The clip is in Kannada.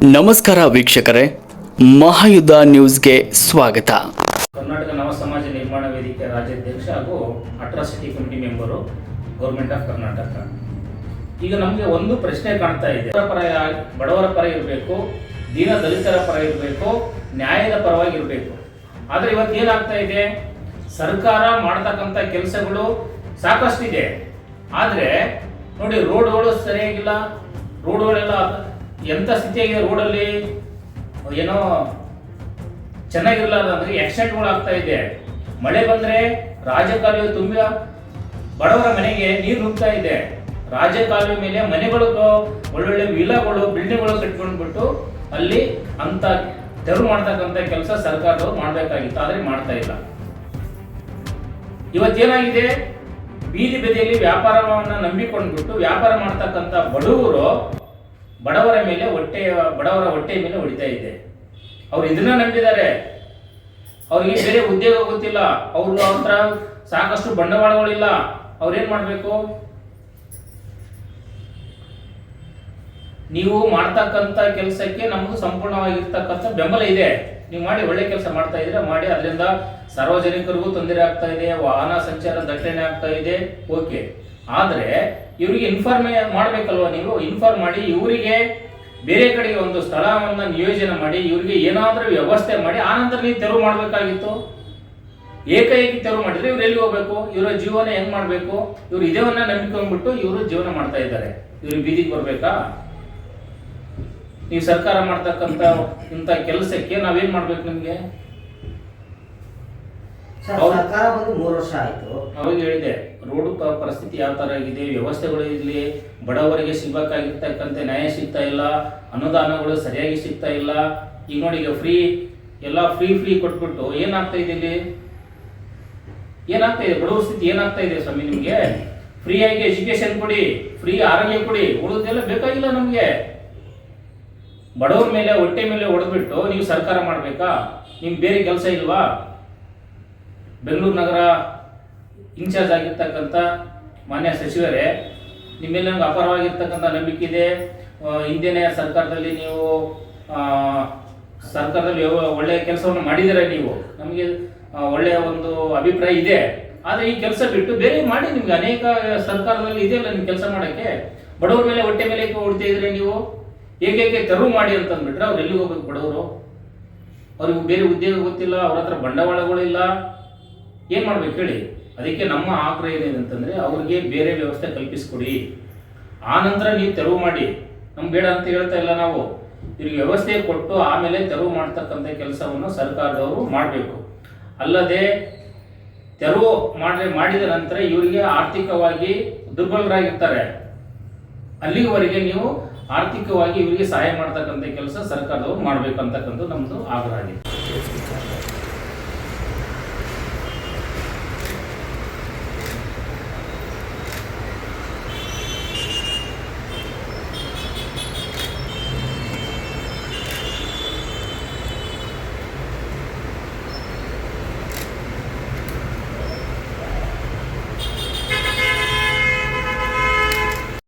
ನಮಸ್ಕಾರ ವೀಕ್ಷಕರೇ, ಮಹಾಯುದ್ಧ ನ್ಯೂಸ್ಗೆ ಸ್ವಾಗತ. ಕರ್ನಾಟಕ ನವ ಸಮಾಜ ನಿರ್ಮಾಣ ವೇದಿಕೆ ರಾಜ್ಯಾಧ್ಯಕ್ಷ ಹಾಗೂ atrocity committee member, government of Karnataka. ಈಗ ನಮಗೆ ಒಂದು ಪ್ರಶ್ನೆ ಕಾಣ್ತಾ ಇದೆ. ಬಡವರ ಪರ ಇರಬೇಕು, ದೀನ ದಲಿತರ ಪರ ಇರಬೇಕು, ನ್ಯಾಯದ ಪರವಾಗಿರಬೇಕು. ಆದರೆ ಇವತ್ತು ಏನಾಗ್ತಾ ಇದೆ, ಸರ್ಕಾರ ಮಾಡ್ತಕ್ಕಂಥ ಕೆಲಸಗಳು ಸಾಕಷ್ಟಿದೆ. ಆದರೆ ನೋಡಿ, ರೋಡ್ಗಳು ಸರಿಯಾಗಿಲ್ಲ. ರೋಡ್ಗಳೆಲ್ಲ ಎಂಥ ಸ್ಥಿತಿಯಾಗಿದೆ, ರೋಡಲ್ಲಿ ಏನೋ ಚೆನ್ನಾಗಿರಲ್ಲ ಅಂದ್ರೆ ಆಕ್ಸಿಡೆಂಟ್ಗಳು ಆಗ್ತಾ ಇದೆ. ಮಳೆ ಬಂದ್ರೆ ರಾಜಕಾಲುವೆ ತುಂಬಿ ಬಡವರ ಮನೆಗೆ ನೀರು ನುಗ್ತಾ ಇದೆ. ರಾಜಕಾಲುವೆ ಮೇಲೆ ಮನೆಗಳು, ಒಳ್ಳೊಳ್ಳೆ ವಿಲಾಗಳು, ಬಿಲ್ಡಿಂಗ್ಗಳು ಕಟ್ಕೊಂಡ್ಬಿಟ್ಟು ಅಲ್ಲಿ ಅಂತ ತೆರವು ಮಾಡ್ತಕ್ಕಂಥ ಕೆಲಸ ಸರ್ಕಾರದವರು ಮಾಡಬೇಕಾಗಿತ್ತು, ಆದ್ರೆ ಮಾಡ್ತಾ ಇಲ್ಲ. ಇವತ್ತೇನಾಗಿದೆ, ಬೀದಿ ಬದಿಯಲ್ಲಿ ವ್ಯಾಪಾರವನ್ನ ನಂಬಿಕೊಂಡ್ಬಿಟ್ಟು ವ್ಯಾಪಾರ ಮಾಡ್ತಕ್ಕಂಥ ಬಡವರ ಮೇಲೆ ಬಡವರ ಹೊಟ್ಟೆ ಮೇಲೆ ಹೊಡಿತಾ ಇದೆ. ಅವ್ರು ಇದನ್ನ ನಂಬಿದ್ದಾರೆ. ಅವ್ರಿಗೆ ಬೇರೆ ಉದ್ಯೋಗ ಗೊತ್ತಿಲ್ಲ, ಅವ್ರ ಹತ್ರ ಸಾಕಷ್ಟು ಬಂಡವಾಳಗಳಿಲ್ಲ. ಅವ್ರೇನ್ ಮಾಡ್ಬೇಕು? ನೀವು ಮಾಡ್ತಕ್ಕಂಥ ಕೆಲಸಕ್ಕೆ ನಮ್ದು ಸಂಪೂರ್ಣವಾಗಿರ್ತಕ್ಕಂಥ ಬೆಂಬಲ ಇದೆ. ನೀವು ಮಾಡಿ, ಒಳ್ಳೆ ಕೆಲಸ ಮಾಡ್ತಾ ಇದ್ರೆ ಮಾಡಿ. ಅದರಿಂದ ಸಾರ್ವಜನಿಕರಿಗೂ ತೊಂದರೆ ಆಗ್ತಾ ಇದೆ, ವಾಹನ ಸಂಚಾರ ದಟ್ಟಣೆ ಆಗ್ತಾ ಇದೆ, ಓಕೆ. ಆದ್ರೆ ಇವರಿಗೆ ಇನ್ಫಾರ್ಮ್ ಮಾಡ್ಬೇಕಲ್ವಾ? ನೀವು ಇನ್ಫಾರ್ಮ್ ಮಾಡಿ ಇವರಿಗೆ ಬೇರೆ ಕಡೆಗೆ ಒಂದು ಸ್ಥಳವನ್ನ ನಿಯೋಜನೆ ಮಾಡಿ ಇವರಿಗೆ ಏನಾದ್ರೂ ವ್ಯವಸ್ಥೆ ಮಾಡಿ ಆನಂತರ ನೀವು ತೆರವು ಮಾಡ್ಬೇಕಾಗಿತ್ತು. ಏಕಾಏಕಿ ತೆರವು ಮಾಡಿದ್ರೆ ಇವ್ರು ಎಲ್ಲಿ ಹೋಗ್ಬೇಕು? ಇವರ ಜೀವನ ಹೆಂಗ್ ಮಾಡ್ಬೇಕು? ಇವ್ರು ಇದನ್ನ ನಂಬಿಕೊಂಡ್ಬಿಟ್ಟು ಇವರು ಜೀವನ ಮಾಡ್ತಾ ಇದ್ದಾರೆ. ಇವ್ರಿಗೆ ಬೀದಿಗೆ ಬರ್ಬೇಕಾ? ನೀವು ಸರ್ಕಾರ ಮಾಡ್ತಕ್ಕಂಥ ಇಂಥ ಕೆಲಸಕ್ಕೆ ನಾವೇನ್ ಮಾಡ್ಬೇಕು? ನಿಮ್ಗೆ ಸರ್ಕಾರ ಬಂದು 3 ವರ್ಷ ಆಯ್ತು. ಅವಾಗ ಹೇಳಿದೆ, ರೋಡ್ ಪರಿಸ್ಥಿತಿ ಯಾವ ತರ ಆಗಿದೆ, ವ್ಯವಸ್ಥೆಗಳು ಇಲ್ಲಿ ಬಡವರಿಗೆ ಸಿಗಬೇಕಾಗಿರ್ತಕ್ಕಂಥ ನ್ಯಾಯ ಸಿಗ್ತಾ ಇಲ್ಲ, ಅನುದಾನಗಳು ಸರಿಯಾಗಿ ಸಿಗ್ತಾ ಇಲ್ಲ. ಈಗ ನೋಡಿ, ಈಗ ಫ್ರೀ ಕೊಟ್ಬಿಟ್ಟು ಏನಾಗ್ತಾ ಇದೆ ಇಲ್ಲಿ? ಏನಾಗ್ತಾ ಇದೆ? ಬಡವರ ಸ್ಥಿತಿ ಏನಾಗ್ತಾ ಇದೆ ಸ್ವಾಮಿ? ನಿಮ್ಗೆ ಫ್ರೀ ಆಗಿ ಎಜುಕೇಶನ್ ಕೊಡಿ, ಫ್ರೀ ಆರೋಗ್ಯ ಕೊಡಿ, ಉಳಿದೆಲ್ಲ ಬೇಕಾಗಿಲ್ಲ ನಮ್ಗೆ. ಬಡವರ ಮೇಲೆ ಹೊಟ್ಟೆ ಮೇಲೆ ಹೊಡೆದ್ಬಿಟ್ಟು ನೀವು ಸರ್ಕಾರ ಮಾಡ್ಬೇಕಾ? ನಿಮ್ಗೆ ಬೇರೆ ಕೆಲಸ ಇಲ್ವಾ? ಬೆಂಗಳೂರು ನಗರ ಇನ್ಚಾರ್ಜ್ ಆಗಿರ್ತಕ್ಕಂಥ ಮಾನ್ಯ ಸಚಿವರೇ, ನಿಮ್ಮ ಮೇಲೆ ನಮ್ಗೆ ಅಪಾರವಾಗಿರ್ತಕ್ಕಂಥ ನಂಬಿಕೆ ಇದೆ. ಹಿಂದಿನ ಸರ್ಕಾರದಲ್ಲಿ ನೀವು ಸರ್ಕಾರದಲ್ಲಿ ಒಳ್ಳೆಯ ಕೆಲಸವನ್ನು ಮಾಡಿದರೆ, ನೀವು ನಮಗೆ ಒಳ್ಳೆಯ ಒಂದು ಅಭಿಪ್ರಾಯ ಇದೆ. ಆದರೆ ಈ ಕೆಲಸ ಬಿಟ್ಟು ಬೇರೆ ಮಾಡಿ. ನಿಮ್ಗೆ ಅನೇಕ ಸರ್ಕಾರದಲ್ಲಿ ಇದೆಯಲ್ಲ ನಿಮ್ಗೆ ಕೆಲಸ ಮಾಡೋಕ್ಕೆ. ಬಡವರ ಮೇಲೆ ಹೊಟ್ಟೆ ಮೇಲೆ ಹೊಡ್ತಾ ಇದ್ರೆ ನೀವು ಏಕೈಕೆ ತೆರವು ಮಾಡಿ ಅಂತಂದ್ಬಿಟ್ರೆ ಅವ್ರು ಎಲ್ಲಿಗೆ ಹೋಗ್ಬೇಕು? ಬಡವರು, ಅವ್ರಿಗೆ ಬೇರೆ ಉದ್ಯೋಗ ಗೊತ್ತಿಲ್ಲ, ಅವ್ರ ಹತ್ರ ಬಂಡವಾಳಗಳಿಲ್ಲ, ಏನ್ ಮಾಡ್ಬೇಕು ಹೇಳಿ? ಅದಕ್ಕೆ ನಮ್ಮ ಆಗ್ರಹ ಏನಿದೆ ಅಂತಂದ್ರೆ, ಅವ್ರಿಗೆ ಬೇರೆ ವ್ಯವಸ್ಥೆ ಕಲ್ಪಿಸ್ಕೊಡಿ, ಆ ನಂತರ ನೀವು ತೆರವು ಮಾಡಿ. ನಮ್ಗೆ ಬೇಡ ಅಂತ ಹೇಳ್ತಾ ಇಲ್ಲ ನಾವು. ಇವ್ರಿಗೆ ವ್ಯವಸ್ಥೆ ಕೊಟ್ಟು ಆಮೇಲೆ ತೆರವು ಮಾಡ್ತಕ್ಕಂಥ ಕೆಲಸವನ್ನು ಸರ್ಕಾರದವರು ಮಾಡಬೇಕು. ಅಲ್ಲದೆ ತೆರವು ಮಾಡಿದ ನಂತರ ಇವರಿಗೆ ಆರ್ಥಿಕವಾಗಿ ದುರ್ಬಲರಾಗಿರ್ತಾರೆ, ಅಲ್ಲಿವರೆಗೆ ನೀವು ಆರ್ಥಿಕವಾಗಿ ಇವರಿಗೆ ಸಹಾಯ ಮಾಡ್ತಕ್ಕಂಥ ಕೆಲಸ ಸರ್ಕಾರದವರು ಮಾಡ್ಬೇಕಂತಕ್ಕಂಥ ನಮ್ದು ಆಗ್ರಹ ಆಗಿದೆ.